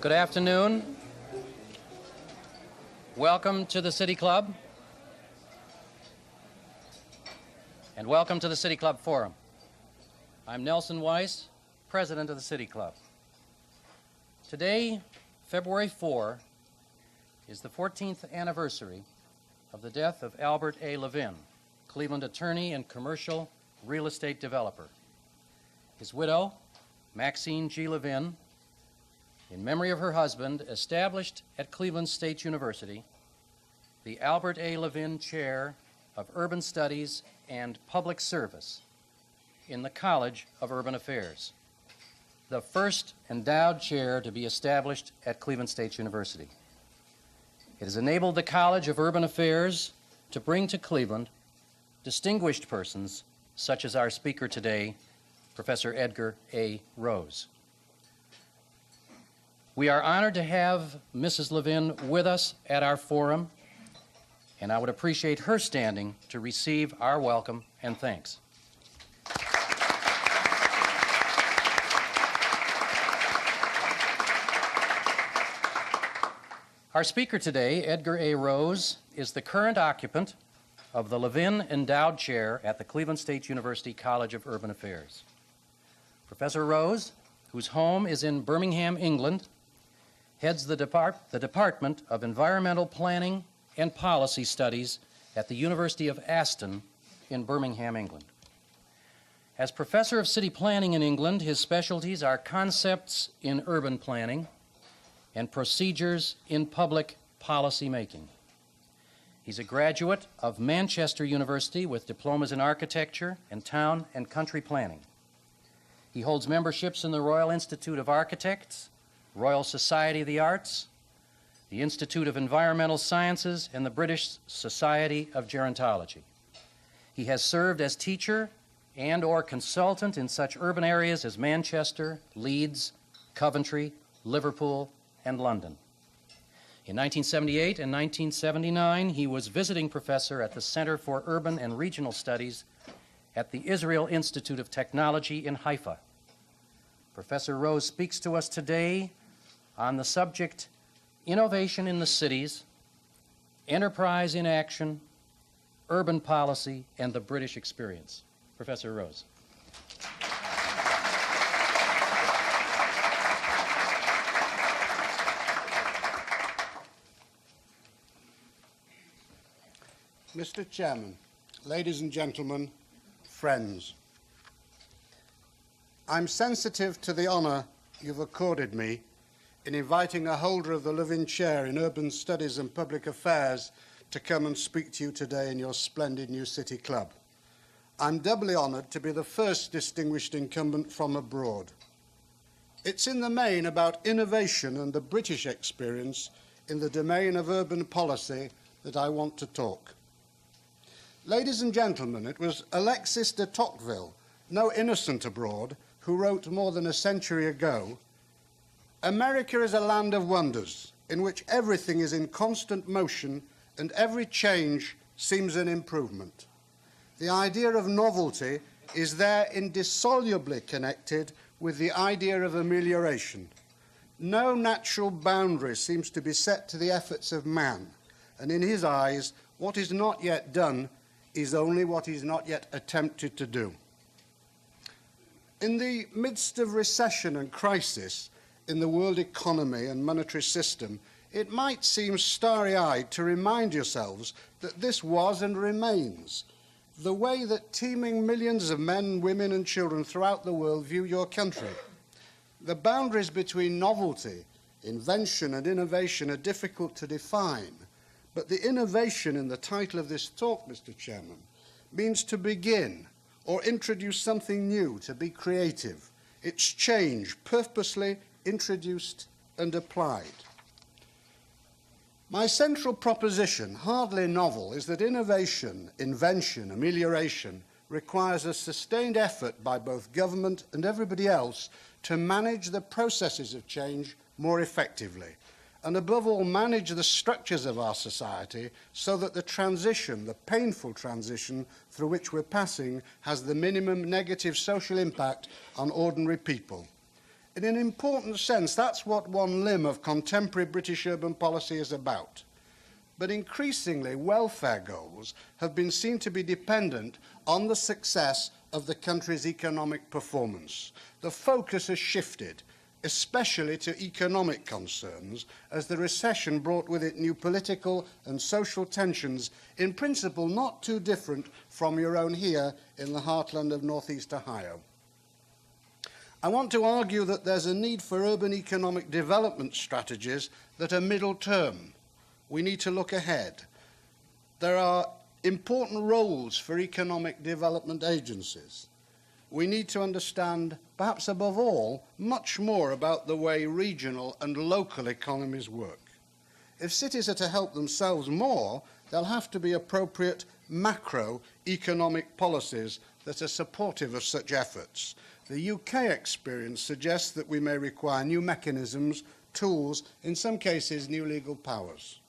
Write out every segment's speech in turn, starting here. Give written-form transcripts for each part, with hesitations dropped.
Good afternoon. Welcome to the City Club, and welcome to the City Club Forum. I'm Nelson Weiss, President of the City Club. Today, February 4, is the 14th anniversary of the death of Albert A. Levin, Cleveland attorney and commercial real estate developer. His widow, Maxine G. Levin, in memory of her husband, established at Cleveland State University the Albert A. Levin Chair of Urban Studies and Public Service in the College of Urban Affairs, the first endowed chair to be established at Cleveland State University. It has enabled the College of Urban Affairs to bring to Cleveland distinguished persons such as our speaker today, Professor Edgar A. Rose. We are honored to have Mrs. Levin with us at our forum, and I would appreciate her standing to receive our welcome and thanks. Our speaker today, Edgar A. Rose, is the current occupant of the Levin Endowed Chair at the Cleveland State University College of Urban Affairs. Professor Rose, whose home is in Birmingham, England, heads the Department of Environmental Planning and Policy Studies at the University of Aston in Birmingham, England. As professor of city planning in England, his specialties are concepts in urban planning and procedures in public policy making. He's a graduate of Manchester University with diplomas in architecture and town and country planning. He holds memberships in the Royal Institute of Architects, Royal Society of the Arts, the Institute of Environmental Sciences, and the British Society of Gerontology. He has served as teacher and/or consultant in such urban areas as Manchester, Leeds, Coventry, Liverpool, and London. In 1978 and 1979, he was visiting professor at the Center for Urban and Regional Studies at the Israel Institute of Technology in Haifa. Professor Rose speaks to us today on the subject, Innovation in the Cities, Enterprise in Action, Urban Policy, and the British Experience. Professor Rose. Mr. Chairman, ladies and gentlemen, friends, I'm sensitive to the honor you've accorded me in inviting a holder of the Levin Chair in Urban Studies and Public Affairs to come and speak to you today in your splendid new City Club. I'm doubly honored to be the first distinguished incumbent from abroad. It's in the main about innovation and the British experience in the domain of urban policy that I want to talk. Ladies and gentlemen, it was Alexis de Tocqueville, no innocent abroad, who wrote more than a century ago, "America is a land of wonders in which everything is in constant motion and every change seems an improvement." The idea of novelty is there indissolubly connected with the idea of amelioration. No natural boundary seems to be set to the efforts of man, and in his eyes, what is not yet done is only what is not yet attempted to do. In the midst of recession and crisis in the world economy and monetary system, it might seem starry-eyed to remind yourselves that this was and remains the way that teeming millions of men, women and children throughout the world view your country. The boundaries between novelty, invention and innovation are difficult to define, but the innovation in the title of this talk, Mr. Chairman, means to begin or introduce something new, to be creative. It's change, purposely introduced and applied. My central proposition, hardly novel, is that innovation, invention, amelioration requires a sustained effort by both government and everybody else to manage the processes of change more effectively, and above all, manage the structures of our society so that the transition, the painful transition through which we're passing, has the minimum negative social impact on ordinary people. In an important sense, that's what one limb of contemporary British urban policy is about. But increasingly, welfare goals have been seen to be dependent on the success of the country's economic performance. The focus has shifted, especially to economic concerns, as the recession brought with it new political and social tensions, in principle not too different from your own here in the heartland of northeast Ohio. I want to argue that there's a need for urban economic development strategies that are middle term. We need to look ahead. There are important roles for economic development agencies. We need to understand, perhaps above all, much more about the way regional and local economies work. If cities are to help themselves more, there'll have to be appropriate macroeconomic policies that are supportive of such efforts. The UK experience suggests that we may require new mechanisms, tools, in some cases new legal powers.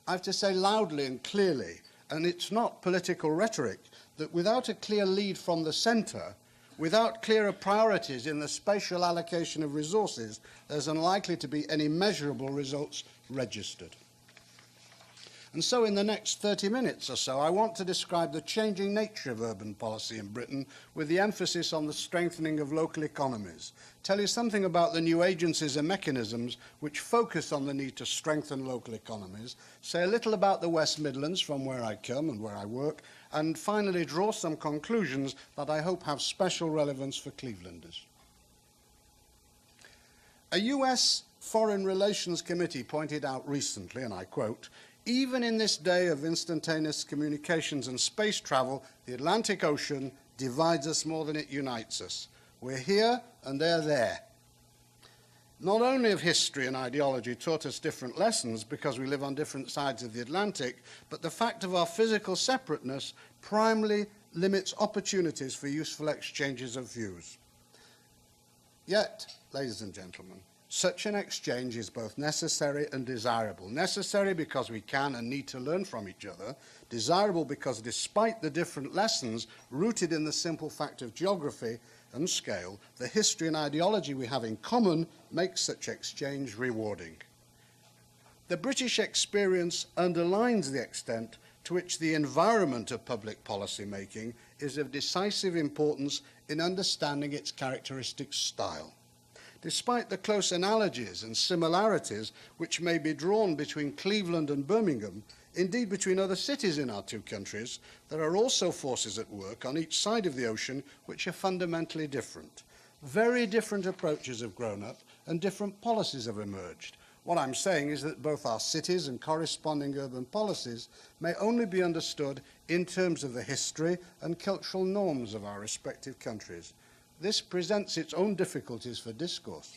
I have to say loudly and clearly, and it's not political rhetoric, that without a clear lead from the centre, without clearer priorities in the spatial allocation of resources, there's unlikely to be any measurable results registered. And so in the next 30 minutes or so, I want to describe the changing nature of urban policy in Britain with the emphasis on the strengthening of local economies, tell you something about the new agencies and mechanisms which focus on the need to strengthen local economies, say a little about the West Midlands from where I come and where I work, and finally draw some conclusions that I hope have special relevance for Clevelanders. A US Foreign Relations Committee pointed out recently, and I quote, "Even in this day of instantaneous communications and space travel, the Atlantic Ocean divides us more than it unites us. We're here and they're there." Not only have history and ideology taught us different lessons because we live on different sides of the Atlantic, but the fact of our physical separateness primarily limits opportunities for useful exchanges of views. Yet, ladies and gentlemen, such an exchange is both necessary and desirable. Necessary because we can and need to learn from each other. Desirable because despite the different lessons rooted in the simple fact of geography and scale, the history and ideology we have in common makes such exchange rewarding. The British experience underlines the extent to which the environment of public policy making is of decisive importance in understanding its characteristic style. Despite the close analogies and similarities which may be drawn between Cleveland and Birmingham, indeed between other cities in our two countries, there are also forces at work on each side of the ocean which are fundamentally different. Very different approaches have grown up and different policies have emerged. What I'm saying is that both our cities and corresponding urban policies may only be understood in terms of the history and cultural norms of our respective countries. This presents its own difficulties for discourse.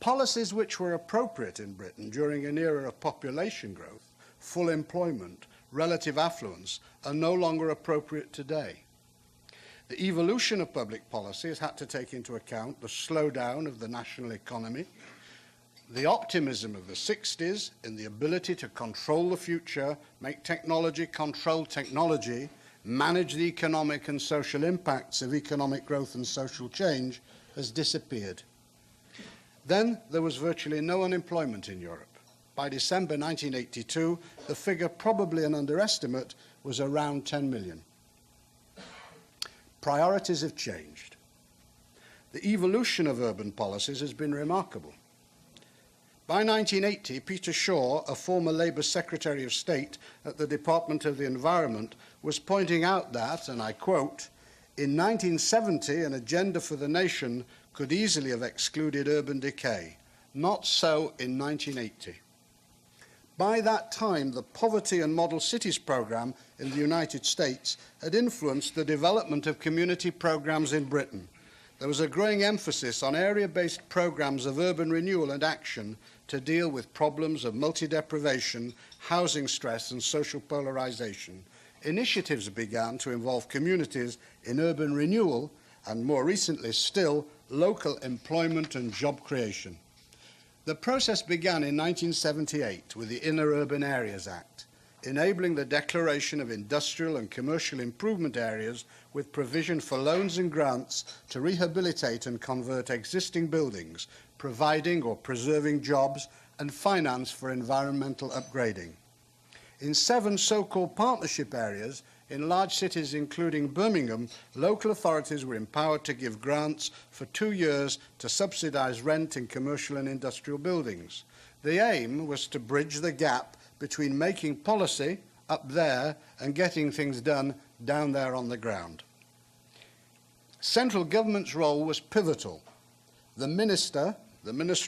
Policies which were appropriate in Britain during an era of population growth, full employment, relative affluence, are no longer appropriate today. The evolution of public policy has had to take into account the slowdown of the national economy, the optimism of the 60s in the ability to control the future, make technology control technology, manage the economic and social impacts of economic growth and social change, has disappeared. Then there was virtually no unemployment in Europe. By December 1982, the figure, probably an underestimate, was around 10 million. Priorities have changed. The evolution of urban policies has been remarkable. By 1980, Peter Shaw, a former Labour Secretary of State at the Department of the Environment, was pointing out that, and I quote, "In 1970, an agenda for the nation could easily have excluded urban decay. Not so in 1980. By that time, the Poverty and Model Cities program in the United States had influenced the development of community programs in Britain. There was a growing emphasis on area-based programs of urban renewal and action to deal with problems of multi-deprivation, housing stress, and social polarization. Initiatives began to involve communities in urban renewal and, more recently still, local employment and job creation. The process began in 1978 with the Inner Urban Areas Act. enabling the declaration of industrial and commercial improvement areas with provision for loans and grants to rehabilitate and convert existing buildings, providing or preserving jobs and finance for environmental upgrading. In 7 so-called partnership areas, in large cities including Birmingham, local authorities were empowered to give grants for 2 years to subsidise rent in commercial and industrial buildings. The aim was to bridge the gap between making policy up there and getting things done down there on the ground. Central government's role was pivotal. The Minister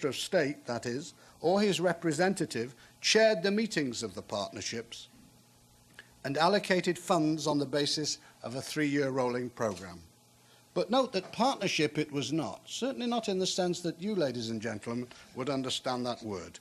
of State, that is, or his representative, chaired the meetings of the partnerships and allocated funds on the basis of a 3-year rolling programme. But note that partnership it was not, certainly not in the sense that you, ladies and gentlemen, would understand that word.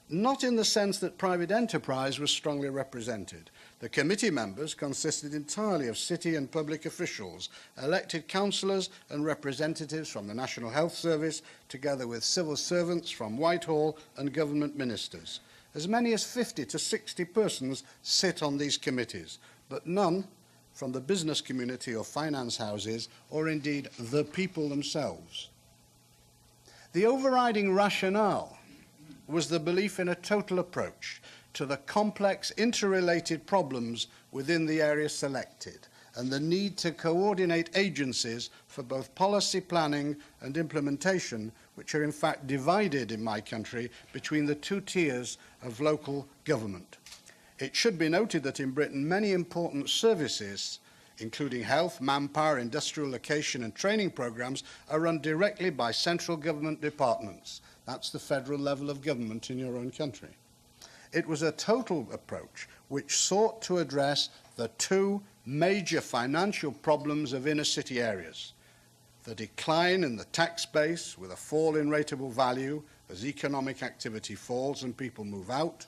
Not in the sense that private enterprise was strongly represented. The committee members consisted entirely of city and public officials, elected councillors and representatives from the National Health Service, together with civil servants from Whitehall and government ministers. As many as 50 to 60 persons sit on these committees, but none from the business community or finance houses, or indeed the people themselves. The overriding rationale was the belief in a total approach to the complex interrelated problems within the area selected, and the need to coordinate agencies for both policy planning and implementation, which are in fact divided in my country between the 2 tiers of local government. It should be noted that in Britain many important services, including health, manpower, industrial location and training programmes, are run directly by central government departments. That's the federal level of government in your own country. It was a total approach which sought to address the 2 major financial problems of inner city areas: the decline in the tax base with a fall in rateable value as economic activity falls and people move out,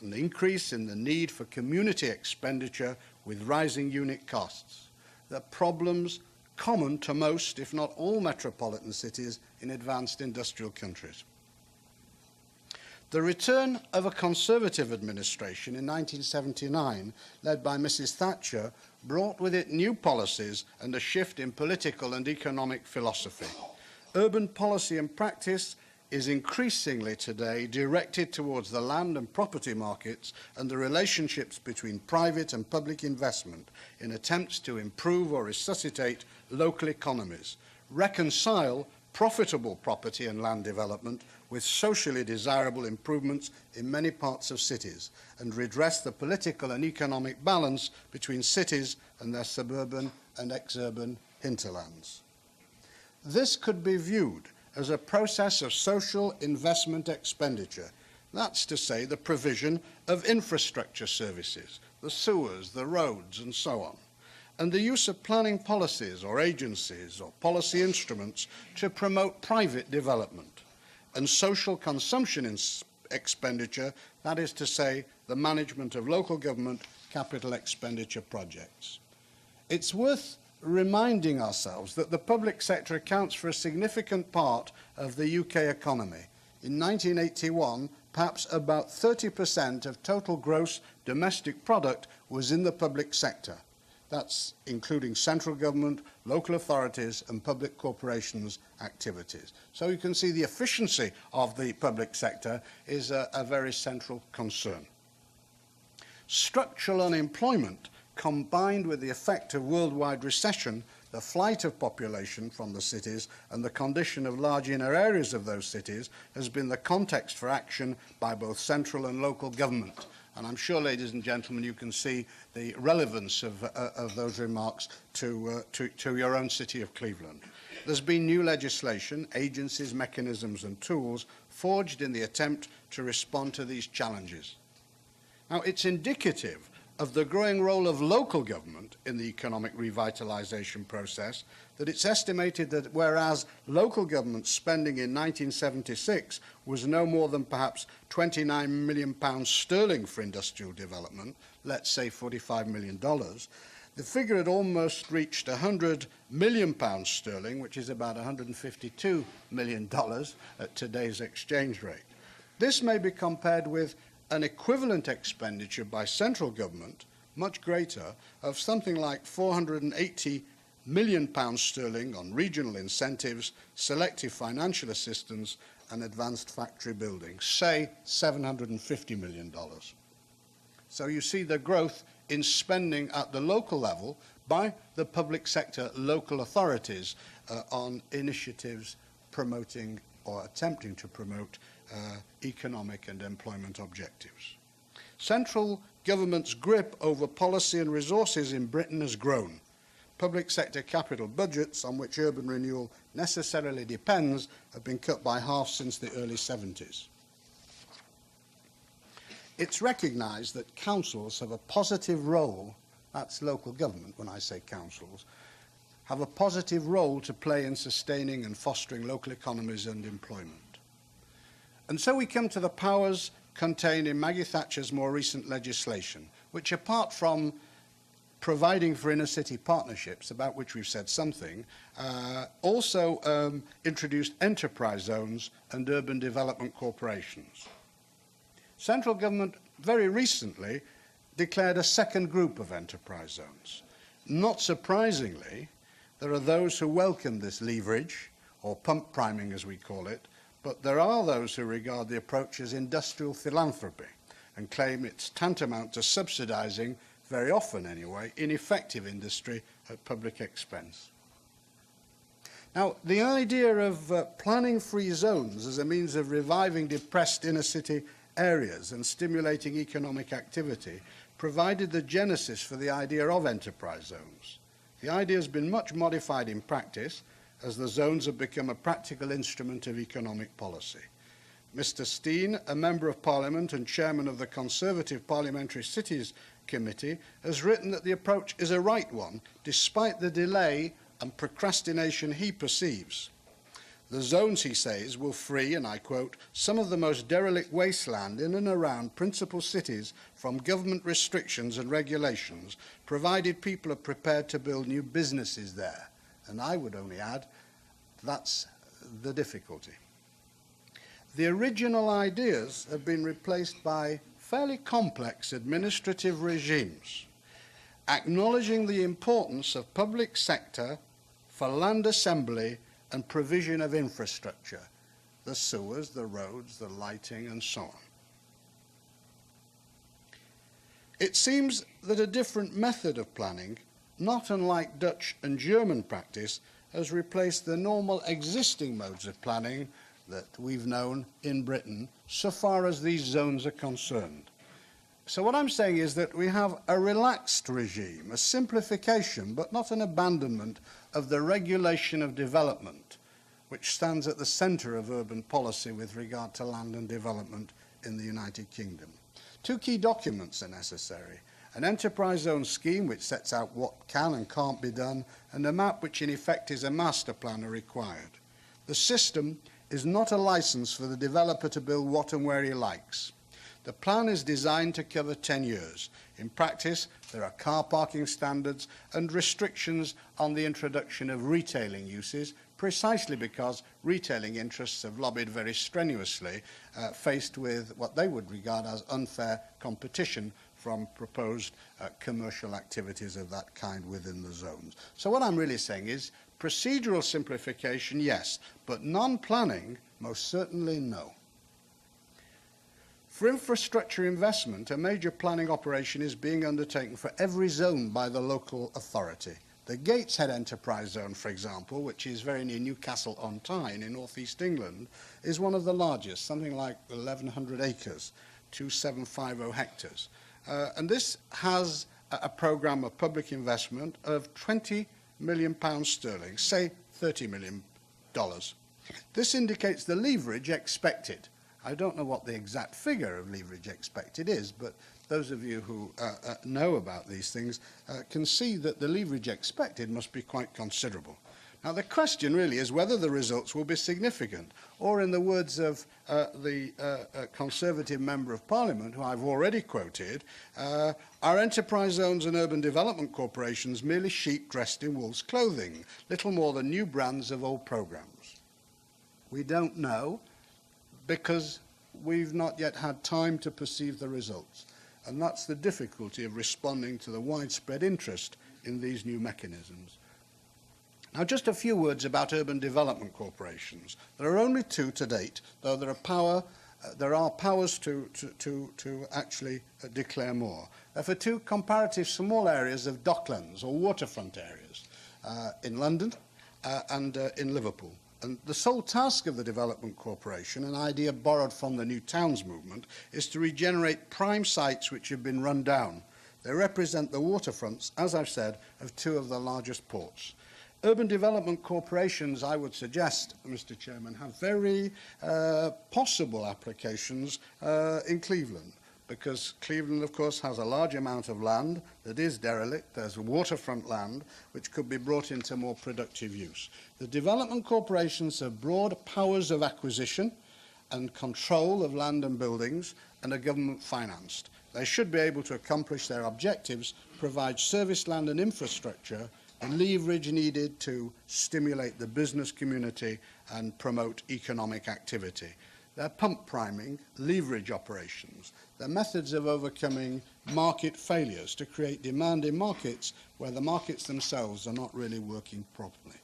and the increase in the need for community expenditure with rising unit costs. The problems common to most, if not all, metropolitan cities in advanced industrial countries. The return of a Conservative administration in 1979, led by Mrs. Thatcher, brought with it new policies and a shift in political and economic philosophy. Urban policy and practice is increasingly today directed towards the land and property markets and the relationships between private and public investment in attempts to improve or resuscitate local economies, reconcile profitable property and land development with socially desirable improvements in many parts of cities, and redress the political and economic balance between cities and their suburban and exurban hinterlands. This could be viewed as a process of social investment expenditure. That's to say, the provision of infrastructure services, the sewers, the roads, and so on, and the use of planning policies or agencies or policy instruments to promote private development, and social consumption expenditure, that is to say, the management of local government capital expenditure projects. It's worth reminding ourselves that the public sector accounts for a significant part of the UK economy. In 1981, perhaps about 30% of total gross domestic product was in the public sector. That's including central government, local authorities and public corporations' activities. So you can see the efficiency of the public sector is a very central concern. Structural unemployment, combined with the effect of worldwide recession, the flight of population from the cities and the condition of large inner areas of those cities, has been the context for action by both central and local government. And I'm sure, ladies and gentlemen, you can see the relevance of those remarks to your own city of Cleveland. There's been new legislation, agencies, mechanisms and tools forged in the attempt to respond to these challenges. Now, it's indicative of the growing role of local government in the economic revitalisation process that it's estimated that whereas local government spending in 1976 was no more than perhaps £29 million sterling for industrial development, let's say $45 million, the figure had almost reached £100 million sterling, which is about $152 million at today's exchange rate. This may be compared with an equivalent expenditure by central government, much greater, of something like £480 million sterling on regional incentives, selective financial assistance and advanced factory building, say $750 million. So you see the growth in spending at the local level by the public sector local authorities on initiatives promoting or attempting to promote economic and employment objectives. Central government's grip over policy and resources in Britain has grown. Public sector capital budgets, on which urban renewal necessarily depends, have been cut by half since the early 70s. It's recognised that councils have a positive role, that's local government when I say councils, have a positive role to play in sustaining and fostering local economies and employment. And so we come to the powers contained in Maggie Thatcher's more recent legislation, which apart from providing for inner city partnerships, about which we've said something, also introduced enterprise zones and urban development corporations. Central government very recently declared a second group of enterprise zones. Not surprisingly, there are those who welcome this leverage, or pump priming as we call it, but there are those who regard the approach as industrial philanthropy and claim it's tantamount to subsidising, very often anyway, ineffective industry at public expense. Now, the idea of planning free zones as a means of reviving depressed inner city areas and stimulating economic activity provided the genesis for the idea of enterprise zones. The idea has been much modified in practice as the zones have become a practical instrument of economic policy. Mr. Steen, a Member of Parliament and Chairman of the Conservative Parliamentary Cities Committee, has written that the approach is a right one, despite the delay and procrastination he perceives. The zones, he says, will free, and I quote, some of the most derelict wasteland in and around principal cities from government restrictions and regulations, provided people are prepared to build new businesses there. And I would only add, that's the difficulty. The original ideas have been replaced by fairly complex administrative regimes, acknowledging the importance of public sector for land assembly and provision of infrastructure, the sewers, the roads, the lighting, and so on. It seems that a different method of planning, not unlike Dutch and German practice, has replaced the normal existing modes of planning that we've known in Britain, so far as these zones are concerned. So what I'm saying is that we have a relaxed regime, a simplification, but not an abandonment of the regulation of development, which stands at the centre of urban policy with regard to land and development in the United Kingdom. Two key documents are necessary: an enterprise zone scheme which sets out what can and can't be done, and a map which in effect is a master plan are required. The system is not a licence for the developer to build what and where he likes. The plan is designed to cover 10 years. In practice, there are car parking standards and restrictions on the introduction of retailing uses, precisely because retailing interests have lobbied very strenuously, faced with what they would regard as unfair competition from proposed commercial activities of that kind within the zones. So what I'm really saying is procedural simplification, yes, but non-planning, most certainly no. For infrastructure investment, a major planning operation is being undertaken for every zone by the local authority. The Gateshead Enterprise Zone, for example, which is very near Newcastle on Tyne in northeast England, is one of the largest, something like 1,100 acres, 2,750 hectares. And this has a programme of public investment of £20 million sterling, say $30 million. This indicates the leverage expected. I don't know what the exact figure of leverage expected is, but those of you who know about these things can see that the leverage expected must be quite considerable. Now, the question really is whether the results will be significant, or in the words of the Conservative Member of Parliament, who I've already quoted, are enterprise zones and urban development corporations merely sheep dressed in wolf's clothing, little more than new brands of old programmes? We don't know, because we've not yet had time to perceive the results. And that's the difficulty of responding to the widespread interest in these new mechanisms. Now, just a few words about urban development corporations. There are only two to date, though there are powers to actually declare more. They're for two comparative small areas of docklands or waterfront areas in London and in Liverpool. And the sole task of the Development Corporation, an idea borrowed from the New Towns movement, is to regenerate prime sites which have been run down. They represent the waterfronts, as I've said, of two of the largest ports. Urban development corporations, I would suggest, Mr. Chairman, have very possible applications in Cleveland, because Cleveland, of course, has a large amount of land that is derelict. There's waterfront land which could be brought into more productive use. The development corporations have broad powers of acquisition and control of land and buildings and are government financed. They should be able to accomplish their objectives, provide service land and infrastructure, and leverage needed to stimulate the business community and promote economic activity. They're pump priming, leverage operations. They're methods of overcoming market failures to create demand in markets where the markets themselves are not really working properly.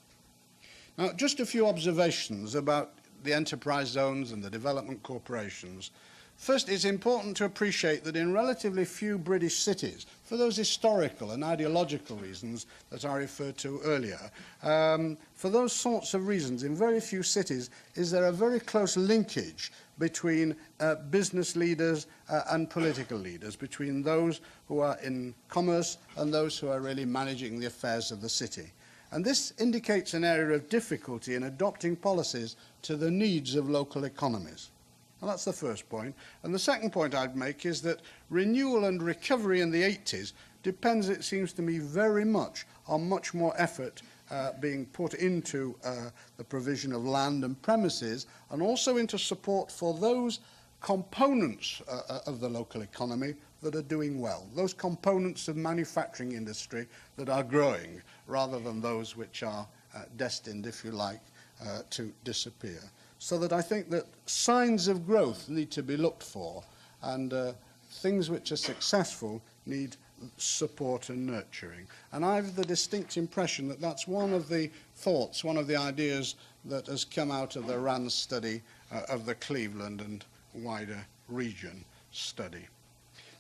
Now, just a few observations about the enterprise zones and the development corporations. First, it's important to appreciate that in relatively few British cities, for those historical and ideological reasons that I referred to earlier, for those sorts of reasons, in very few cities is there a very close linkage between business leaders and political leaders, between those who are in commerce and those who are really managing the affairs of the city. And this indicates an area of difficulty in adopting policies to the needs of local economies. And that's the first point. And the second point I'd make is that renewal and recovery in the 80s depends, it seems to me, very much on much more effort being put into the provision of land and premises, and also into support for those components of the local economy that are doing well, those components of manufacturing industry that are growing, rather than those which are destined, if you like, to disappear. So that I think that signs of growth need to be looked for, and things which are successful need support and nurturing. And I have the distinct impression that that's one of the thoughts, one of the ideas that has come out of the RAND study of the Cleveland and wider region study.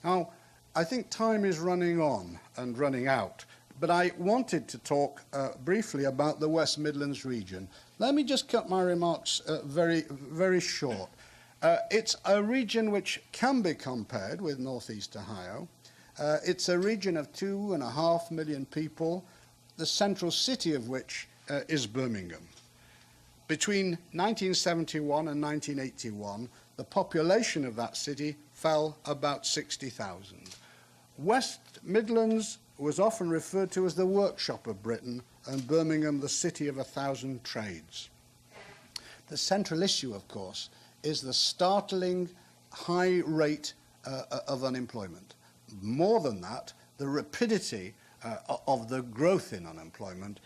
Now, I think time is running on and running out, but I wanted to talk briefly about the West Midlands region. Let me just cut my remarks very short. It's a region which can be compared with Northeast Ohio. It's a region of 2.5 million people, the central city of which is Birmingham. Between 1971 and 1981, the population of that city fell about 60,000. West Midlands was often referred to as the workshop of Britain, and Birmingham the city of 1,000 trades. The central issue, of course, is the startling high rate of unemployment. More than that, the rapidity of the growth in unemployment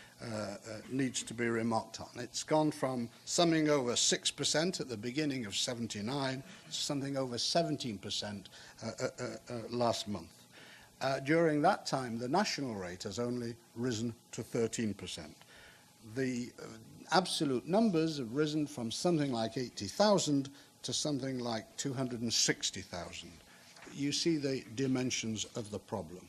needs to be remarked on. It's gone from something over 6% at the beginning of '79 to something over 17% last month. During that time, the national rate has only risen to 13%. The absolute numbers have risen from something like 80,000 to something like 260,000. You see the dimensions of the problem.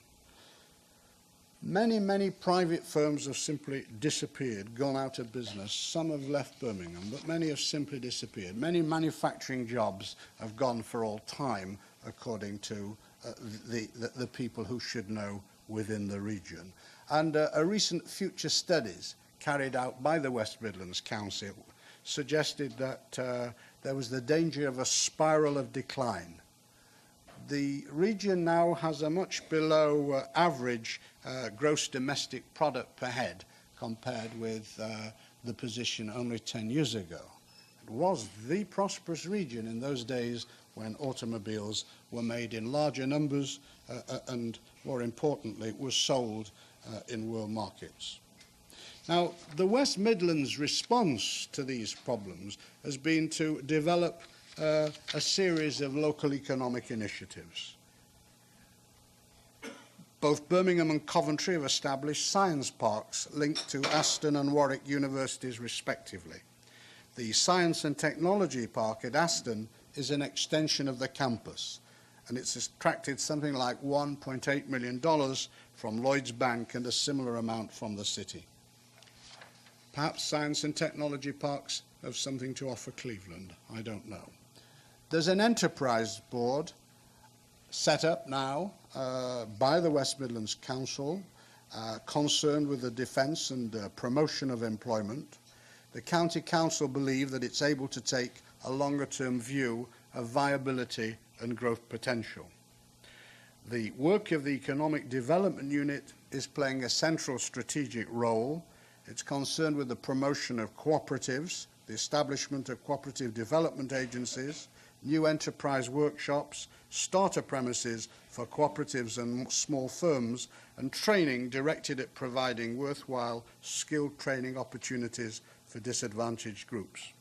Many private firms have simply disappeared, gone out of business. Some have left Birmingham, but many have simply disappeared. Many manufacturing jobs have gone for all time, according to the people who should know within the region. And a recent future studies carried out by the West Midlands Council suggested that there was the danger of a spiral of decline. The region now has a much below average gross domestic product per head compared with the position only 10 years ago. It was the prosperous region in those days when automobiles were made in larger numbers and, more importantly, were sold in world markets. Now, the West Midlands response to these problems has been to develop a series of local economic initiatives. Both Birmingham and Coventry have established science parks linked to Aston and Warwick universities respectively. The Science and Technology Park at Aston is an extension of the campus, and it's attracted something like $1.8 million from Lloyds Bank and a similar amount from the city. Perhaps science and technology parks have something to offer Cleveland, I don't know. There's an enterprise board set up now by the West Midlands Council concerned with the defence and promotion of employment. The County Council believe that it's able to take a longer-term view of viability and growth potential. The work of the Economic Development Unit is playing a central strategic role. It's concerned with the promotion of cooperatives, the establishment of cooperative development agencies, new enterprise workshops, starter premises for cooperatives and small firms, and training directed at providing worthwhile skilled training opportunities for disadvantaged groups.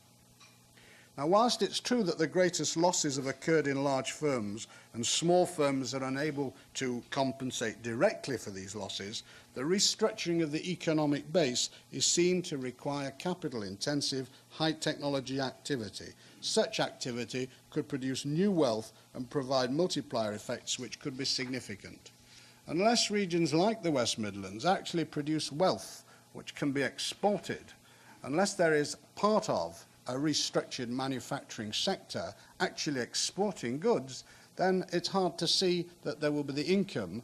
Now, whilst it's true that the greatest losses have occurred in large firms and small firms are unable to compensate directly for these losses, the restructuring of the economic base is seen to require capital-intensive, high-technology activity. Such activity could produce new wealth and provide multiplier effects which could be significant. Unless regions like the West Midlands actually produce wealth which can be exported, unless there is part of a restructured manufacturing sector actually exporting goods, then it's hard to see that there will be the income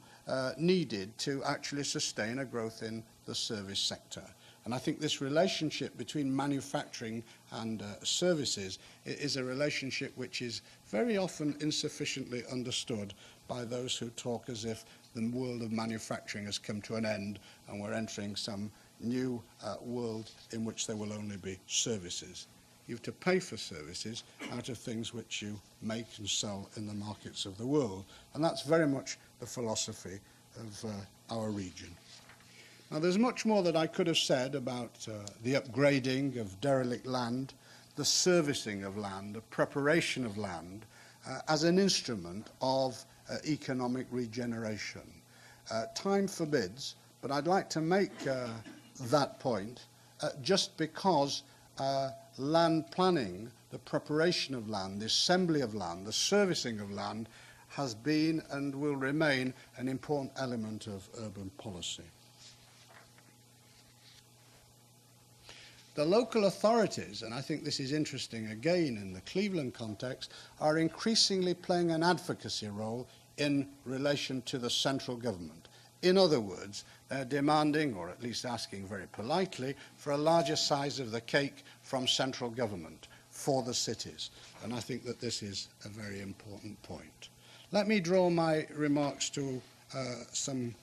needed to actually sustain a growth in the service sector. And I think this relationship between manufacturing and services is a relationship which is very often insufficiently understood by those who talk as if the world of manufacturing has come to an end and we're entering some new world in which there will only be services. You have to pay for services out of things which you make and sell in the markets of the world. And that's very much the philosophy of our region. Now, there's much more that I could have said about the upgrading of derelict land, the servicing of land, the preparation of land as an instrument of economic regeneration. Time forbids, but I'd like to make that point just because land planning, the preparation of land, the assembly of land, the servicing of land has been and will remain an important element of urban policy. The local authorities, and I think this is interesting again in the Cleveland context, are increasingly playing an advocacy role in relation to the central government. In other words, they're demanding, or at least asking very politely, for a larger size of the cake from central government for the cities. And I think that this is a very important point. Let me draw my remarks to some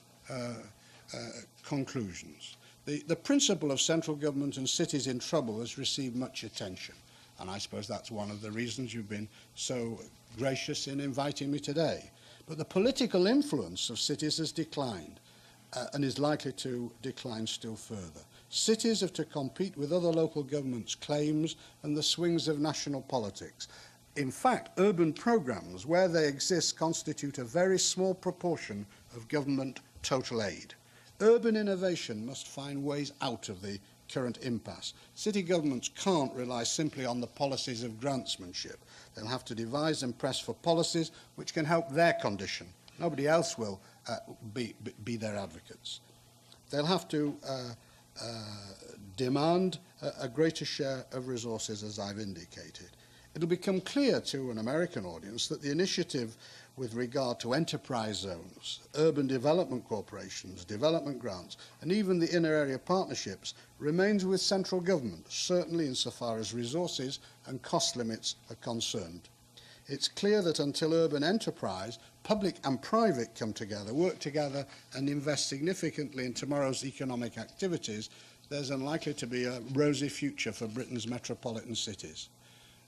conclusions. The principle of central government and cities in trouble has received much attention, and I suppose that's one of the reasons you've been so gracious in inviting me today. But the political influence of cities has declined and is likely to decline still further. Cities have to compete with other local governments' claims and the swings of national politics. In fact, urban programmes, where they exist, constitute a very small proportion of government total aid. Urban innovation must find ways out of the current impasse. City governments can't rely simply on the policies of grantsmanship. They'll have to devise and press for policies which can help their condition. Nobody else will be their advocates. They'll have to demand a greater share of resources, as I've indicated. It'll become clear to an American audience that the initiative with regard to enterprise zones, urban development corporations, development grants, and even the inner area partnerships remains with central government, certainly insofar as resources and cost limits are concerned. It's clear that until urban enterprise, public and private come together, work together and invest significantly in tomorrow's economic activities, there's unlikely to be a rosy future for Britain's metropolitan cities.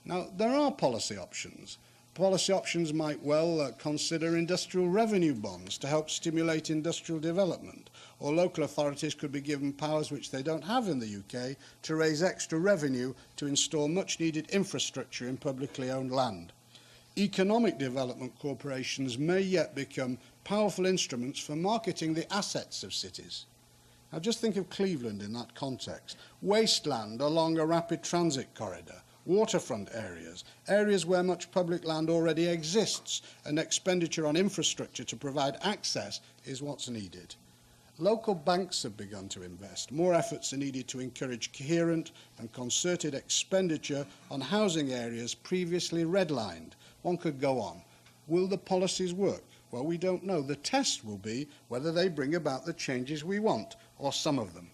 Now, there are policy options. Policy options might well consider industrial revenue bonds to help stimulate industrial development, or local authorities could be given powers which they don't have in the UK to raise extra revenue to install much needed infrastructure in publicly owned land. Economic development corporations may yet become powerful instruments for marketing the assets of cities. Now just think of Cleveland in that context. Wasteland along a rapid transit corridor, waterfront areas, areas where much public land already exists, and expenditure on infrastructure to provide access is what's needed. Local banks have begun to invest. More efforts are needed to encourage coherent and concerted expenditure on housing areas previously redlined. One could go on. Will the policies work? Well, we don't know. The test will be whether they bring about the changes we want, or some of them.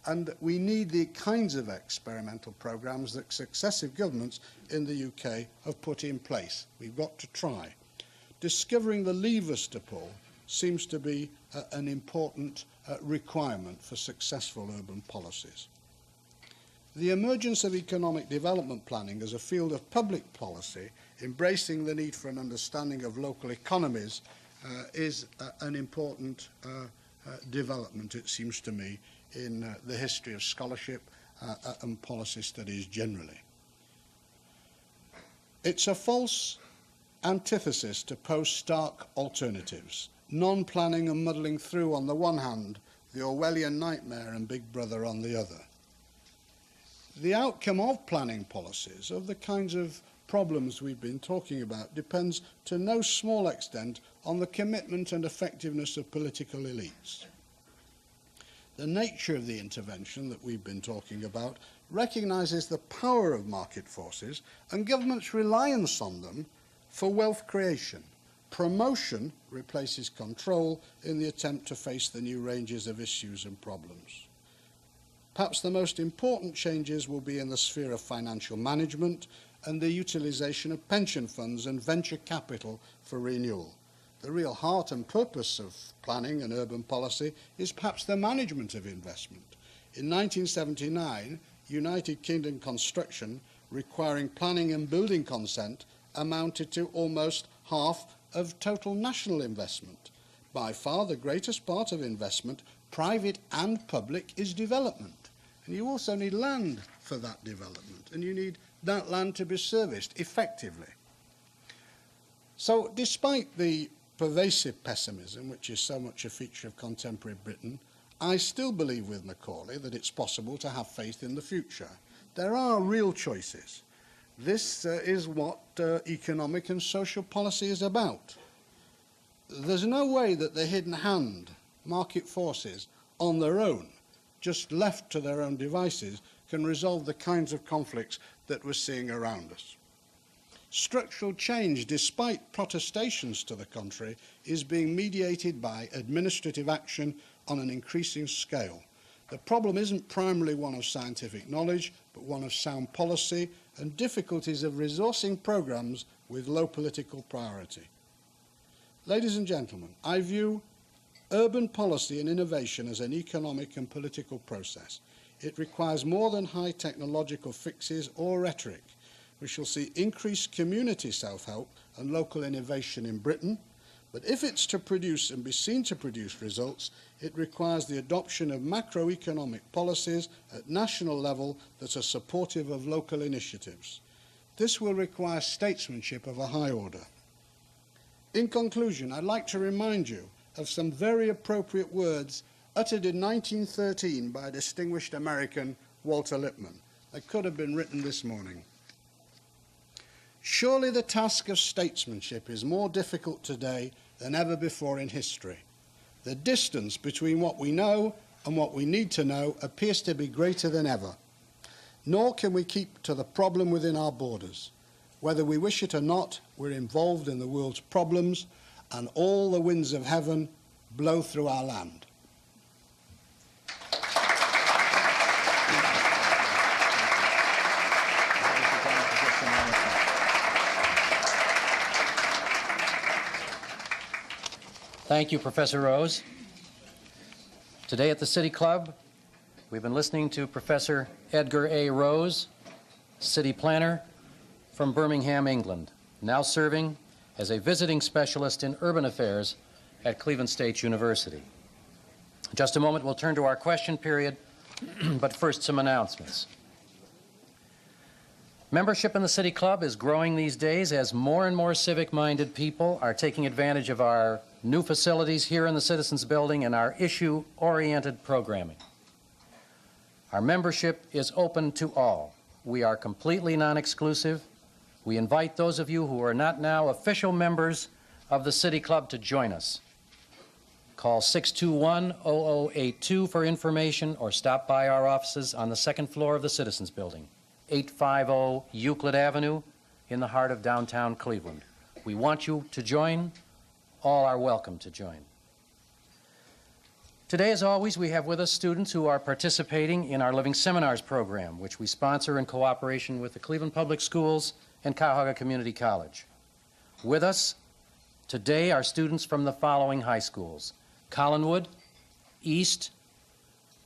And we need the kinds of experimental programmes that successive governments in the UK have put in place. We've got to try. Discovering the levers to pull seems to be an important requirement for successful urban policies. The emergence of economic development planning as a field of public policy, embracing the need for an understanding of local economies, is an important development, it seems to me, in the history of scholarship and policy studies generally. It's a false antithesis to pose stark alternatives, non-planning and muddling through on the one hand, the Orwellian nightmare and Big Brother on the other. The outcome of planning policies, of the kinds of problems we've been talking about, depends to no small extent on the commitment and effectiveness of political elites. The nature of the intervention that we've been talking about recognises the power of market forces and government's reliance on them for wealth creation. Promotion replaces control in the attempt to face the new ranges of issues and problems. Perhaps the most important changes will be in the sphere of financial management and the utilisation of pension funds and venture capital for renewal. The real heart and purpose of planning and urban policy is perhaps the management of investment. In 1979, United Kingdom construction requiring planning and building consent amounted to almost half of total national investment. By far the greatest part of investment, private and public, is development. And you also need land for that development, and you need that land to be serviced effectively. So despite the pervasive pessimism, which is so much a feature of contemporary Britain, I still believe with Macaulay that it's possible to have faith in the future. There are real choices. This is what economic and social policy is about. There's no way that the hidden hand, market forces, on their own, just left to their own devices, can resolve the kinds of conflicts that we're seeing around us. Structural change, despite protestations to the contrary, is being mediated by administrative action on an increasing scale. The problem isn't primarily one of scientific knowledge, but one of sound policy and difficulties of resourcing programmes with low political priority. Ladies and gentlemen, I view urban policy and innovation as an economic and political process. It requires more than high technological fixes or rhetoric. We shall see increased community self-help and local innovation in Britain, but if it's to produce and be seen to produce results, it requires the adoption of macroeconomic policies at national level that are supportive of local initiatives. This will require statesmanship of a high order. In conclusion, I'd like to remind you of some very appropriate words uttered in 1913 by a distinguished American, Walter Lippmann. They could have been written this morning. Surely the task of statesmanship is more difficult today than ever before in history. The distance between what we know and what we need to know appears to be greater than ever. Nor can we keep to the problem within our borders. Whether we wish it or not, we're involved in the world's problems, and all the winds of heaven blow through our land. Thank you, Professor Rose. Today at the City Club, we've been listening to Professor Edgar A. Rose, city planner from Birmingham, England. now serving as a visiting specialist in urban affairs at Cleveland State University. In just a moment, we'll turn to our question period, but first, some announcements. Membership in the City Club is growing these days as more and more civic-minded people are taking advantage of our new facilities here in the Citizens Building and our issue-oriented programming. Our membership is open to all. We are completely non-exclusive. We invite those of you who are not now official members of the City Club to join us. Call 621-0082 for information or stop by our offices on the second floor of the Citizens Building, 850 Euclid Avenue in the heart of downtown Cleveland. We want you to join. All are welcome to join. Today, as always, we have with us students who are participating in our Living Seminars program, which we sponsor in cooperation with the Cleveland Public Schools and Cuyahoga Community College. With us today are students from the following high schools: Collinwood, East,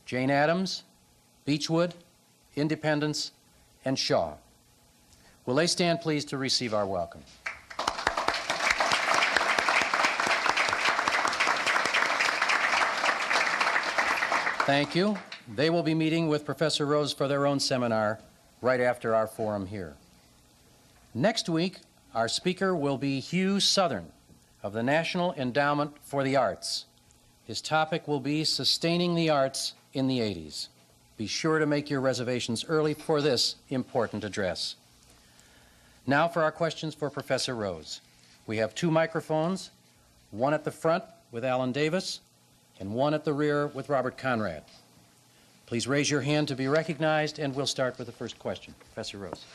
Jane Addams, Beechwood, Independence, and Shaw. Will they stand, please, to receive our welcome? Thank you. They will be meeting with Professor Rose for their own seminar right after our forum here. Next week, our speaker will be Hugh Southern of the National Endowment for the Arts. His topic will be Sustaining the Arts in the 80s. Be sure to make your reservations early for this important address. Now for our questions for Professor Rose. We have 2 microphones, one at the front with Alan Davis and one at the rear with Robert Conrad. Please raise your hand to be recognized, and we'll start with the first question. Professor Rose.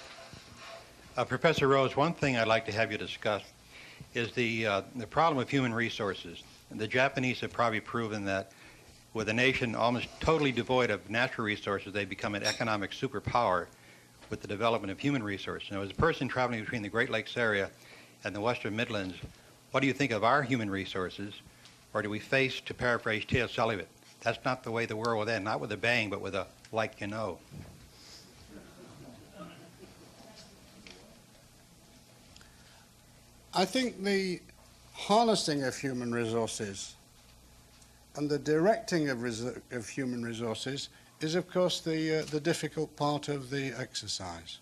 Professor Rose, one thing I'd like to have you discuss is the problem of human resources. The Japanese have probably proven that with a nation almost totally devoid of natural resources, they become an economic superpower with the development of human resources. Now, as a person traveling between the Great Lakes area and the Western Midlands, what do you think of our human resources? Or do we face, to paraphrase T.S. Eliot, that's not the way the world will end, not with a bang, but with a like you know. I think the harnessing of human resources and the directing of human resources is, of course, the difficult part of the exercise.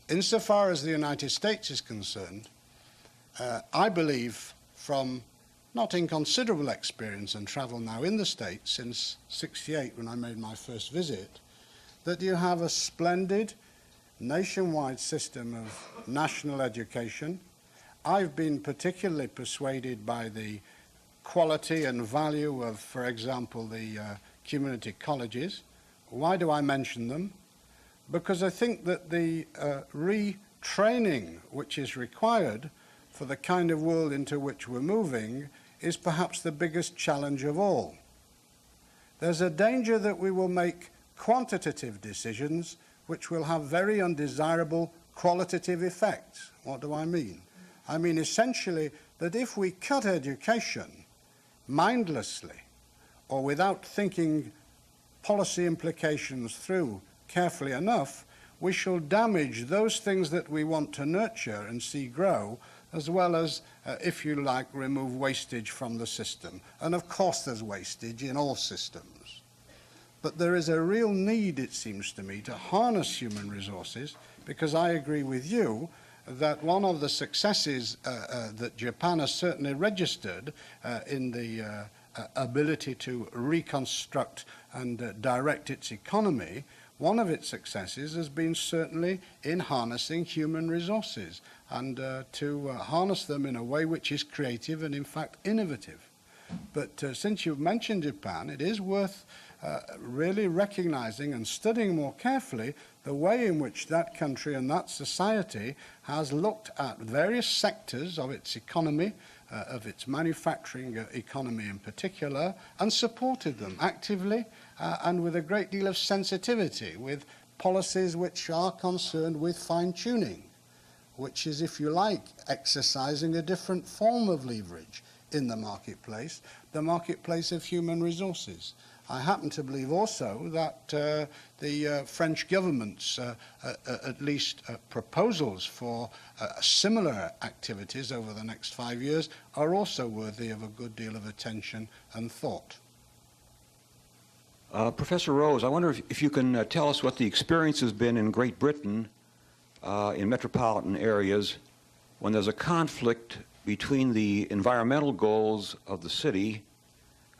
Insofar as the United States is concerned, I believe from not inconsiderable experience and travel now in the States since '68 when I made my first visit, that you have a splendid nationwide system of national education. I've been particularly persuaded by the quality and value of, for example, the community colleges. Why do I mention them? Because I think that the retraining which is required for the kind of world into which we're moving is perhaps the biggest challenge of all. There's a danger that we will make quantitative decisions which will have very undesirable qualitative effects. What do I mean? I mean essentially that if we cut education mindlessly or without thinking policy implications through carefully enough, we shall damage those things that we want to nurture and see grow, as well as, if you like, remove wastage from the system. And of course there's wastage in all systems. But there is a real need, it seems to me, to harness human resources, because I agree with you that one of the successes that Japan has certainly registered in the ability to reconstruct and direct its economy, one of its successes has been certainly in harnessing human resources and to harness them in a way which is creative and in fact innovative. But since you've mentioned Japan, it is worth really recognizing and studying more carefully the way in which that country and that society has looked at various sectors of its economy, of its manufacturing economy in particular, and supported them actively and with a great deal of sensitivity, with policies which are concerned with fine-tuning, which is, if you like, exercising a different form of leverage in the marketplace of human resources. I happen to believe also that the French government's at least proposals for similar activities over the next 5 years are also worthy of a good deal of attention and thought. Professor Rose, I wonder if you can tell us what the experience has been in Great Britain in metropolitan areas when there's a conflict between the environmental goals of the city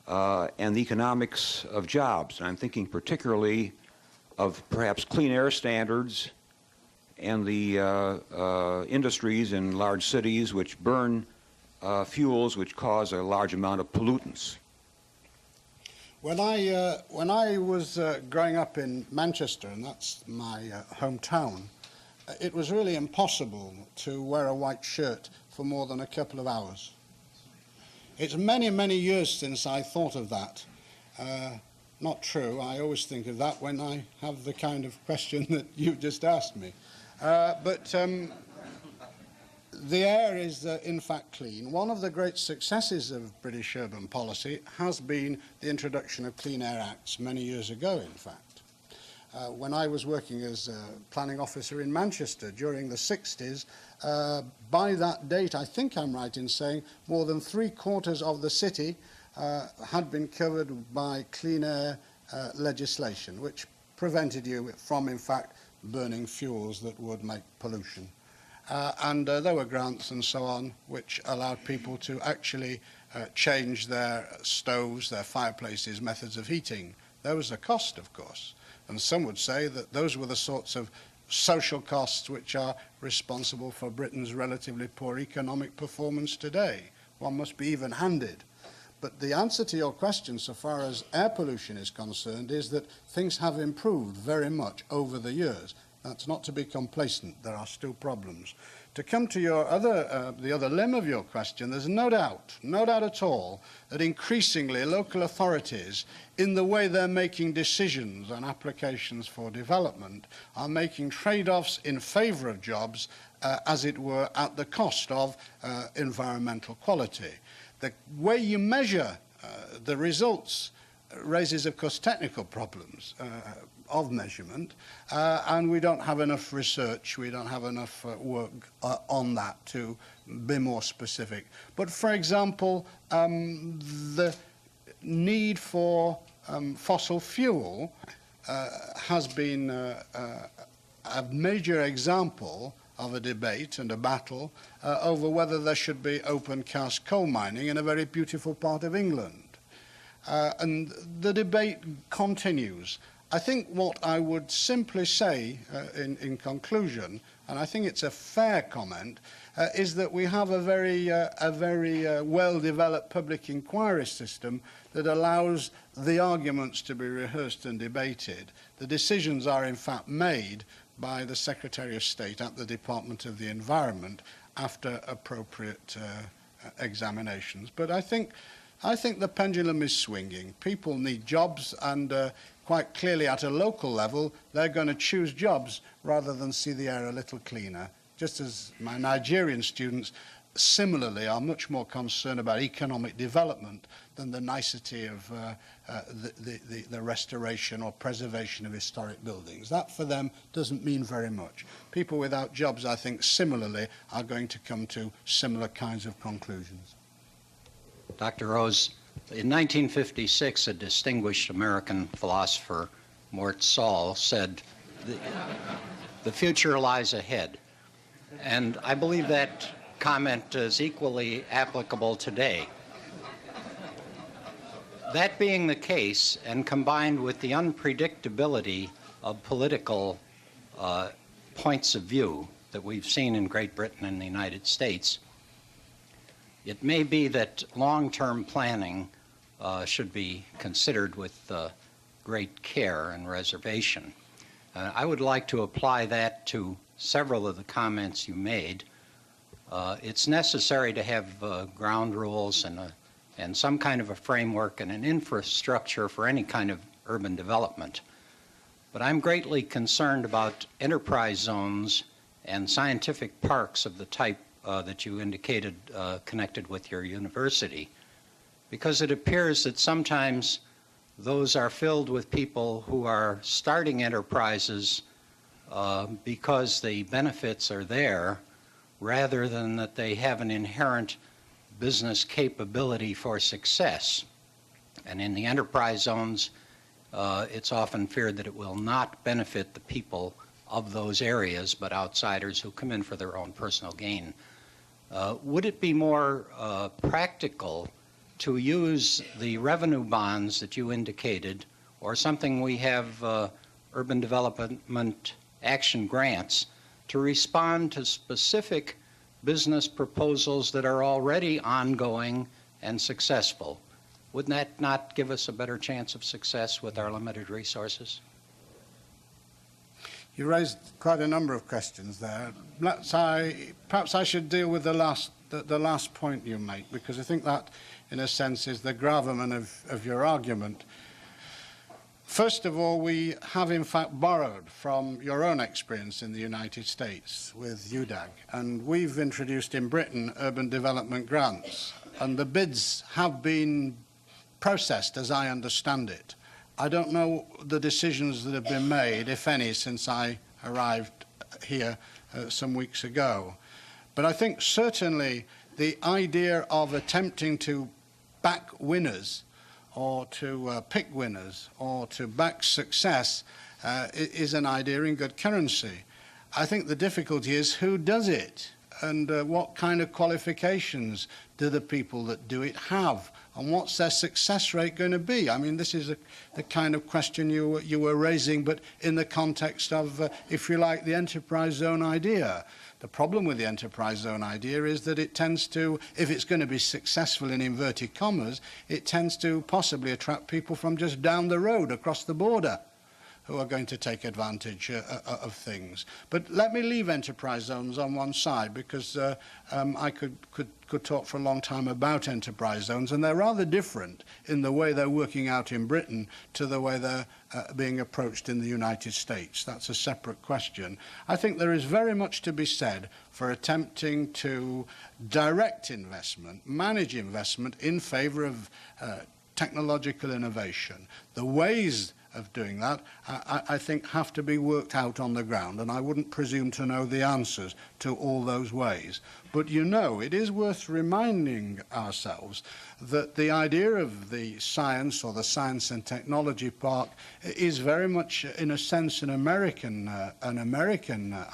and the economics of jobs. And I'm thinking particularly of perhaps clean air standards and the industries in large cities which burn fuels which cause a large amount of pollutants. When I was growing up in Manchester, and that's my hometown, it was really impossible to wear a white shirt for more than a couple of hours. It's many, many years since I thought of that. Not true. I always think of that when I have the kind of question that you just asked me. But the air is, in fact, clean. One of the great successes of British urban policy has been the introduction of Clean Air Acts many years ago, in fact. When I was working as a planning officer in Manchester during the 60s, by that date, I think I'm right in saying, more than 3/4 of the city had been covered by clean air legislation, which prevented you from, in fact, burning fuels that would make pollution. And there were grants and so on which allowed people to actually change their stoves, their fireplaces, methods of heating. There was a cost, of course, and some would say that those were the sorts of social costs which are responsible for Britain's relatively poor economic performance today. One must be even-handed. But the answer to your question, so far as air pollution is concerned, is that things have improved very much over the years. That's not to be complacent. There are still problems. To come to your the other limb of your question, there's no doubt at all, that increasingly local authorities, in the way they're making decisions on applications for development, are making trade-offs in favour of jobs, as it were, at the cost of environmental quality. The way you measure the results raises, of course, technical problems of measurement, and we don't have enough research, we don't have enough work on that to be more specific. But, for example, the need for fossil fuel has been a major example of a debate and a battle over whether there should be open cast coal mining in a very beautiful part of England. And the debate continues. I think what I would simply say in conclusion, and I think it's a fair comment, is that we have a very well-developed public inquiry system that allows the arguments to be rehearsed and debated. The decisions are in fact made by the Secretary of State at the Department of the Environment after appropriate examinations. But I think the pendulum is swinging. People need jobs, and quite clearly at a local level, they're going to choose jobs rather than see the air a little cleaner. Just as my Nigerian students similarly are much more concerned about economic development than the nicety of the restoration or preservation of historic buildings. That for them doesn't mean very much. People without jobs, I think, similarly are going to come to similar kinds of conclusions. Dr. Rose, in 1956, a distinguished American philosopher, Mort Saul, said, "The future lies ahead." And I believe that comment is equally applicable today. That being the case, and combined with the unpredictability of political points of view that we've seen in Great Britain and the United States, it may be that long-term planning should be considered with great care and reservation. I would like to apply that to several of the comments you made. It's necessary to have ground rules and some kind of a framework and an infrastructure for any kind of urban development. But I'm greatly concerned about enterprise zones and scientific parks of the type that you indicated connected with your university, because it appears that sometimes those are filled with people who are starting enterprises because the benefits are there, rather than that they have an inherent business capability for success. And in the enterprise zones, it's often feared that it will not benefit the people of those areas, but outsiders who come in for their own personal gain. Would it be more practical to use the revenue bonds that you indicated, or something we have urban development action grants, to respond to specific business proposals that are already ongoing and successful? Would that not give us a better chance of success with our limited resources? You raised quite a number of questions there. Perhaps I should deal with the last point you make, because I think that, in a sense, is the gravamen of your argument. First of all, we have in fact borrowed from your own experience in the United States with UDAG, and we've introduced in Britain urban development grants, and the bids have been processed as I understand it. I don't know the decisions that have been made, if any, since I arrived here some weeks ago. But I think certainly the idea of attempting to back winners, or to pick winners, or to back success is an idea in good currency. I think the difficulty is who does it, and what kind of qualifications do the people that do it have, and what's their success rate going to be? I mean, this is the kind of question you were raising, but in the context of, if you like, the enterprise zone idea. The problem with the enterprise zone idea is that it tends to, if it's going to be successful in inverted commas, it tends to possibly attract people from just down the road, across the border, who are going to take advantage of things. But let me leave enterprise zones on one side, because I could talk for a long time about enterprise zones, and they're rather different in the way they're working out in Britain to the way they're being approached in the United States. That's a separate question. I think there is very much to be said for attempting to direct investment, manage investment in favour of technological innovation. The ways of doing that, I think, have to be worked out on the ground, and I wouldn't presume to know the answers to all those ways. But you know, it is worth reminding ourselves that the idea of the science, or the science and technology park, is very much, in a sense, an American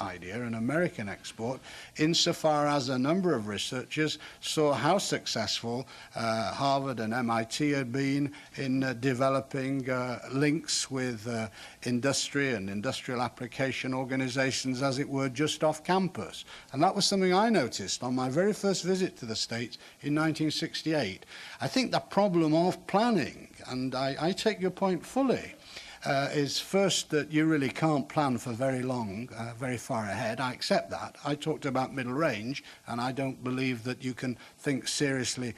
idea, an American export, insofar as a number of researchers saw how successful Harvard and MIT had been in developing links with industry and industrial application organizations, as it were, just off campus. And that was something I noticed on my very first visit to the States in 1968. I think the problem of planning, and I take your point fully, is first that you really can't plan for very long, very far ahead. I accept that. I talked about middle range, and I don't believe that you can think seriously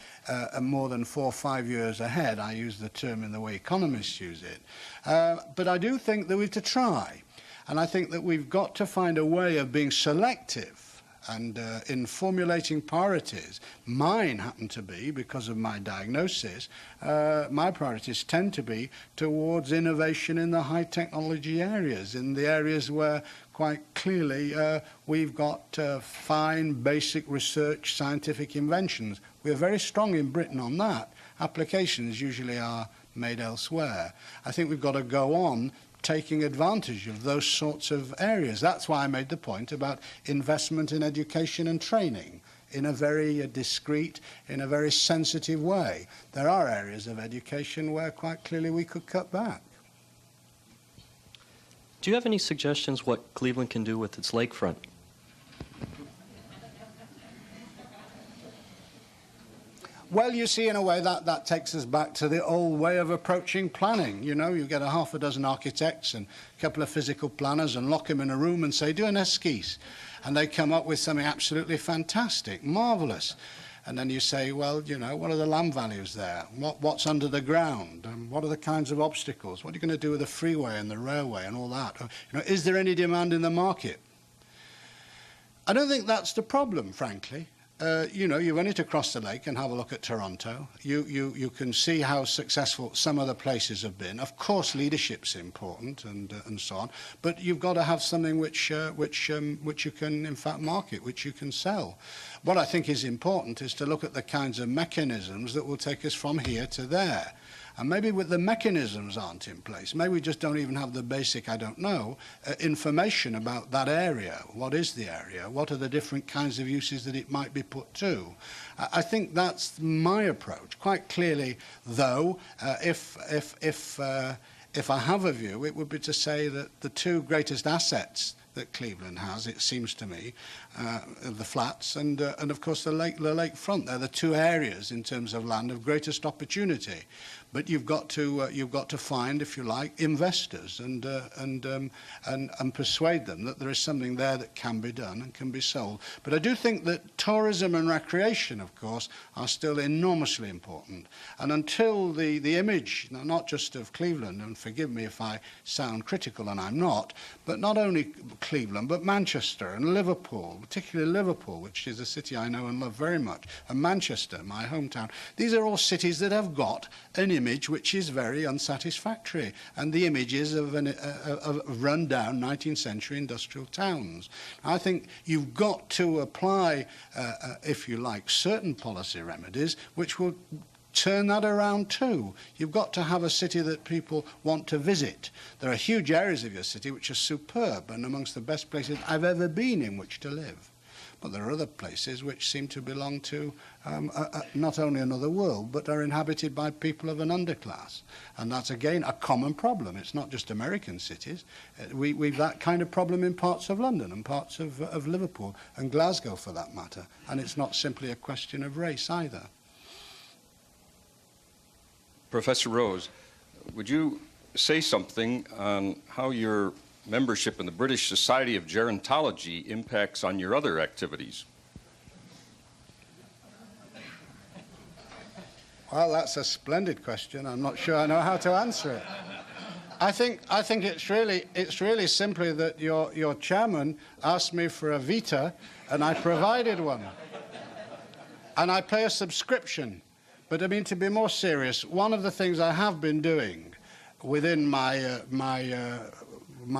more than 4 or 5 years ahead. I use the term in the way economists use it. But I do think that we have to try, and I think that we've got to find a way of being selective. And in formulating priorities, mine happen to be, because of my diagnosis, my priorities tend to be towards innovation in the high technology areas, in the areas where quite clearly we've got fine basic research, scientific inventions. We're very strong in Britain on that. Applications usually are made elsewhere. I think we've got to go on taking advantage of those sorts of areas. That's why I made the point about investment in education and training in a very discreet, in a very sensitive way. There are areas of education where quite clearly we could cut back. Do you have any suggestions what Cleveland can do with its lakefront? Well, you see, in a way, that takes us back to the old way of approaching planning. You know, you get a half a dozen architects and a couple of physical planners and lock them in a room and say, do an esquisse. And they come up with something absolutely fantastic, marvellous. And then you say, well, you know, what are the land values there? What's under the ground? And what are the kinds of obstacles? What are you going to do with the freeway and the railway and all that? You know, is there any demand in the market? I don't think that's the problem, frankly. you know, you only to cross the lake and have a look at Toronto. You can see how successful some other places have been. Of course, leadership's important and so on, but you've got to have something which you can, in fact, market, which you can sell. What I think is important is to look at the kinds of mechanisms that will take us from here to there. And maybe with the mechanisms aren't in place. Maybe we just don't even have the basic, I don't know, information about that area. What is the area? What are the different kinds of uses that it might be put to? I think that's my approach. Quite clearly, though, if I have a view, it would be to say that the two greatest assets that Cleveland has, it seems to me, the flats and of course the lakefront. They're the two areas in terms of land of greatest opportunity. But you've got to find, if you like, investors and persuade them that there is something there that can be done and can be sold. But I do think that tourism and recreation, of course, are still enormously important. And until the image, not just of Cleveland, and forgive me if I sound critical, and I'm not, but not only Cleveland, but Manchester and Liverpool, particularly Liverpool, which is a city I know and love very much, and Manchester, my hometown. These are all cities that have got an image which is very unsatisfactory, and the images of run-down 19th century industrial towns. I think you've got to apply, if you like, certain policy remedies which will turn that around too. You've got to have a city that people want to visit. There are huge areas of your city which are superb and amongst the best places I've ever been in which to live. But there are other places which seem to belong to not only another world, but are inhabited by people of an underclass. And that's, again, a common problem. It's not just American cities. We've that kind of problem in parts of London and parts of Liverpool and Glasgow, for that matter. And it's not simply a question of race either. Professor Rose, would you say something on how your membership in the British Society of Gerontology impacts on your other activities? Well, that's a splendid question. I'm not sure I know how to answer it. I think it's really simply that your chairman asked me for a vita, and I provided one. And I pay a subscription. But I mean, to be more serious, one of the things I have been doing within my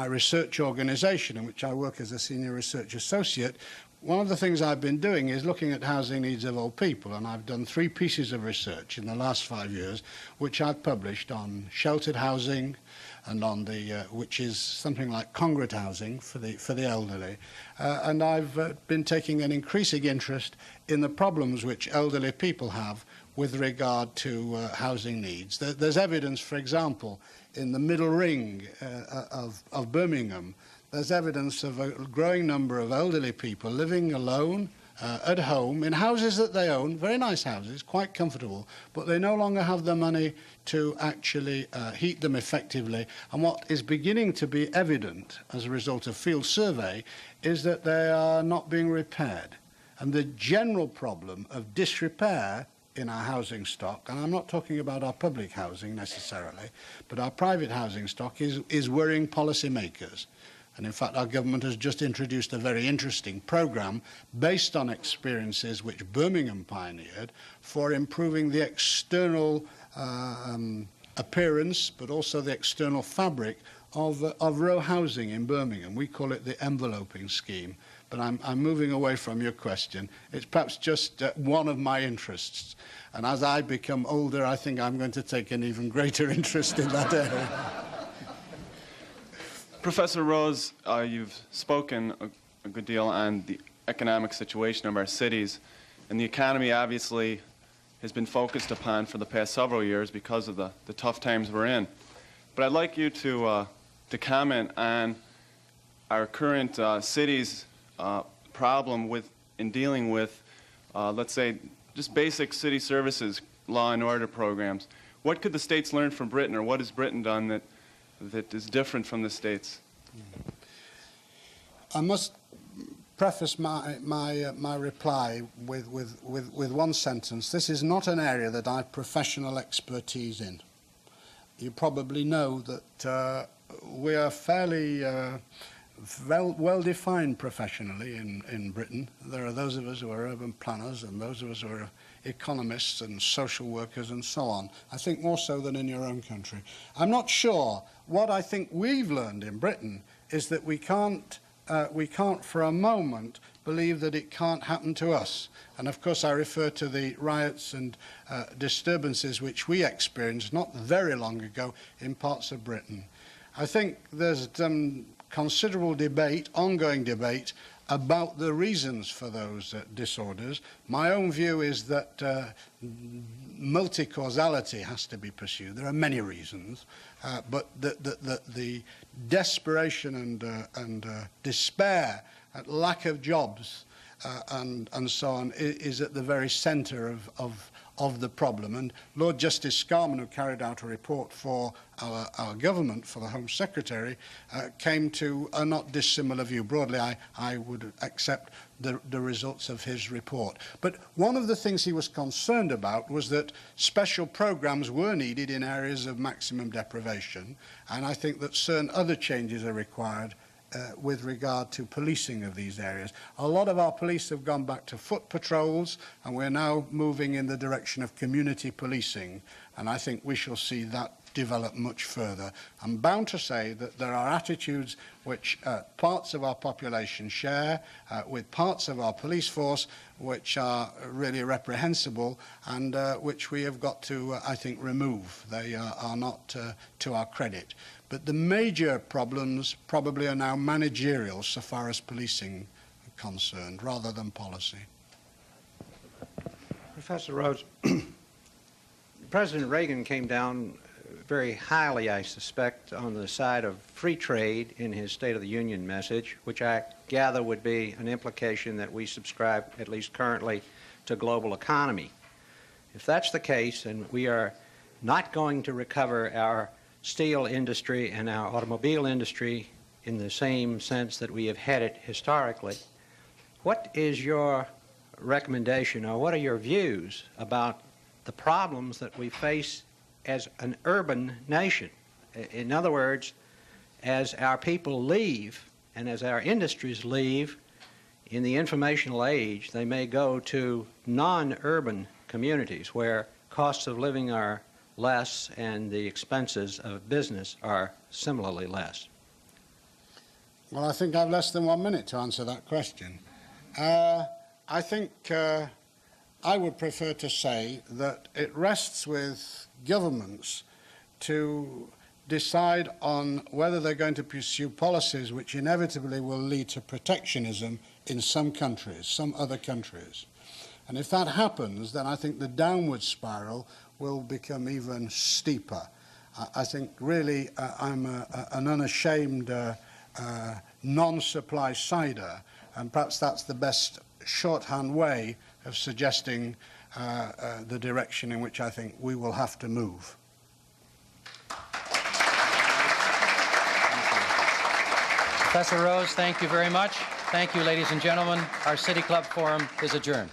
research organization, in which I work as a senior research associate, one of the things I've been doing is looking at housing needs of old people, and I've done 3 pieces of research in the last 5 years, which I've published on sheltered housing and on the which is something like congregate housing for the elderly, and I've been taking an increasing interest in the problems which elderly people have with regard to housing needs. There's evidence, for example, in the middle ring of Birmingham. There's evidence of a growing number of elderly people living alone at home in houses that they own, very nice houses, quite comfortable, but they no longer have the money to actually heat them effectively. And what is beginning to be evident as a result of field survey is that they are not being repaired. And the general problem of disrepair in our housing stock, and I'm not talking about our public housing necessarily, but our private housing stock is worrying policymakers. And in fact, our government has just introduced a very interesting programme based on experiences which Birmingham pioneered for improving the external appearance, but also the external fabric of row housing in Birmingham. We call it the enveloping scheme. But I'm moving away from your question. It's perhaps just one of my interests. And as I become older, I think I'm going to take an even greater interest in that area. Professor Rose, you've spoken a good deal on the economic situation of our cities. And the economy obviously has been focused upon for the past several years because of the tough times we're in. But I'd like you to comment on our current city's problem in dealing with, let's say, just basic city services, law and order programs. What could the states learn from Britain, or what has Britain done that is different from the states? I must preface my reply with one sentence. This is not an area that I have professional expertise in. You probably know that we are fairly well-defined professionally in Britain. There are those of us who are urban planners and those of us who are economists and social workers and so on. I think more so than in your own country. I'm not sure. What I think we've learned in Britain is that we can't for a moment believe that it can't happen to us. And of course I refer to the riots and disturbances which we experienced not very long ago in parts of Britain. I think there's considerable debate, ongoing debate, about the reasons for those disorders. My own view is that multi-causality has to be pursued. There are many reasons, but the desperation and despair at lack of jobs and so on is at the very centre of the problem. And Lord Justice Scarman, who carried out a report for our government, for the Home Secretary, came to a not dissimilar view. Broadly, I would accept the results of his report. But one of the things he was concerned about was that special programmes were needed in areas of maximum deprivation, and I think that certain other changes are required with regard to policing of these areas. A lot of our police have gone back to foot patrols, and we're now moving in the direction of community policing, and I think we shall see that develop much further. I'm bound to say that there are attitudes which parts of our population share with parts of our police force which are really reprehensible and which we have got to, I think, remove. They are not to our credit. But the major problems probably are now managerial so far as policing is concerned, rather than policy. Professor Rose, President Reagan came down very highly, I suspect, on the side of free trade in his State of the Union message, which I gather would be an implication that we subscribe, at least currently, to global economy. If that's the case, and we are not going to recover our steel industry and our automobile industry in the same sense that we have had it historically, what is your recommendation, or what are your views about the problems that we face as an urban nation? In other words, as our people leave and as our industries leave in the informational age, they may go to non-urban communities where costs of living are less and the expenses of business are similarly less. Well, I think I have less than 1 minute to answer that question. I think I would prefer to say that it rests with governments to decide on whether they're going to pursue policies which inevitably will lead to protectionism in some countries, some other countries. And if that happens, then I think the downward spiral will become even steeper. I think really I'm an unashamed non-supply sider, and perhaps that's the best shorthand way of suggesting the direction in which I think we will have to move. Professor Rose, thank you very much. Thank you, ladies and gentlemen. Our City Club Forum is adjourned.